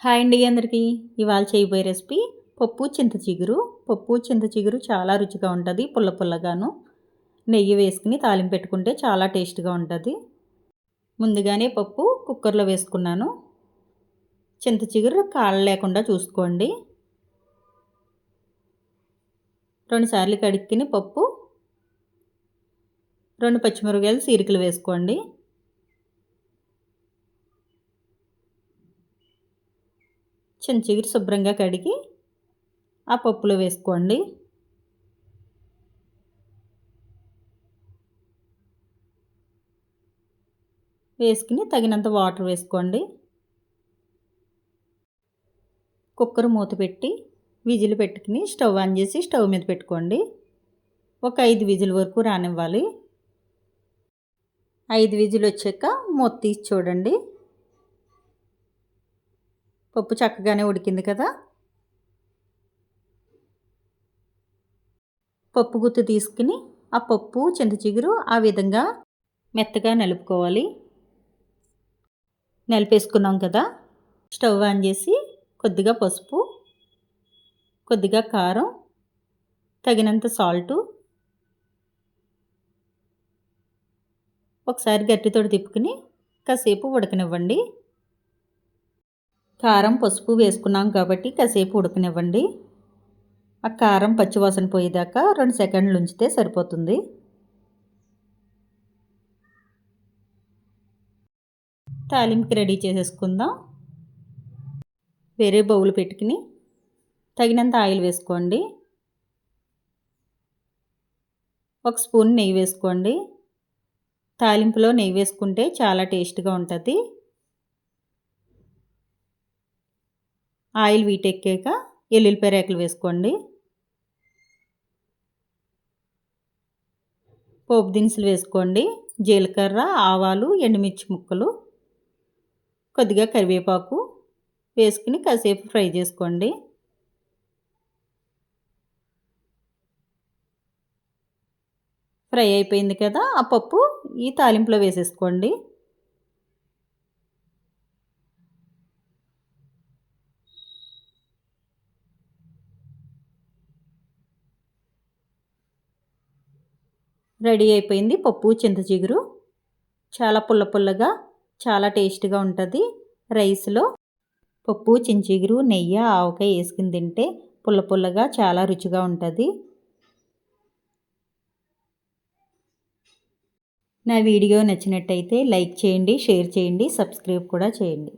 Hi అండి అందరికీ. ఇవాళ చేయబోయే రెసిపీ పప్పు చింత చిగురు. పప్పు చింత చిగురు చాలా రుచిగా ఉంటుంది, పుల్ల పుల్లగాను. నెయ్యి వేసుకుని తాలింపు పెట్టుకుంటే చాలా టేస్ట్గా ఉంటుంది. ముందుగానే పప్పు కుక్కర్లో వేసుకున్నాను. చింత చిగురు కాళ్ళ లేకుండా చూసుకోండి. 2 సార్లు కడుక్కుని పప్పు 2 పచ్చిమిరపకాయలు చీరికలు వేసుకోండి. చింత చిగురు శుభ్రంగా కడిగి ఆ పప్పులో వేసుకోండి. వేసుకుని తగినంత వాటర్ వేసుకోండి. కుక్కర్ మూత పెట్టి విజిల్ పెట్టుకుని స్టవ్ ఆన్ చేసి స్టవ్ మీద పెట్టుకోండి. ఒక 5 విజిల్ వరకు రానివ్వాలి. 5 విజిల్ వచ్చాక మూత తీసి చూడండి. పప్పు చక్కగానే ఉడికింది కదా. పప్పు గుత్తి తీసుకుని ఆ పప్పు చింత చిగురు ఆ విధంగా మెత్తగా నలుపుకోవాలి. నలిపేసుకున్నాం కదా. స్టవ్ ఆన్ చేసి కొద్దిగా పసుపు, కొద్దిగా కారం, తగినంత సాల్టు, ఒకసారి గట్టితోటి తిప్పుకుని కాసేపు ఉడకనివ్వండి. కారం పసుపు వేసుకున్నాం కాబట్టి కాసేపు ఉడకనివ్వండి. ఆ కారం పచ్చివాసన పోయేదాకా 2 సెకండ్లు ఉంచితే సరిపోతుంది. తాలింపుకి రెడీ చేసేసుకుందాం. వేరే బౌల్ పెట్టుకుని తగినంత ఆయిల్ వేసుకోండి. 1 స్పూన్ నెయ్యి వేసుకోండి. తాలింపులో నెయ్యి వేసుకుంటే చాలా టేస్ట్గా ఉంటుంది. ఆయిల్ వీటెక్కాక ఎల్లుల్లిపాయ రేకలు వేసుకోండి. పోపు దినుసులు వేసుకోండి. జీలకర్ర, ఆవాలు, ఎండుమిర్చి ముక్కలు, కొద్దిగా కరివేపాకు వేసుకుని కాసేపు ఫ్రై చేసుకోండి. ఫ్రై అయిపోయింది కదా. ఆ పప్పు ఈ తాలింపులో వేసేసుకోండి. రెడీ అయిపోయింది పప్పు చింత చిగురు. చాలా పుల్ల పుల్లగా చాలా టేస్ట్గా ఉంటుంది. రైస్లో పప్పు చింత చిగురు నెయ్యి ఆవకాయ వేసుకుని తింటే పుల్ల పుల్లగా చాలా రుచిగా ఉంటుంది. నా వీడియో నచ్చినట్టయితే లైక్ చేయండి, షేర్ చేయండి, సబ్స్క్రైబ్ కూడా చేయండి.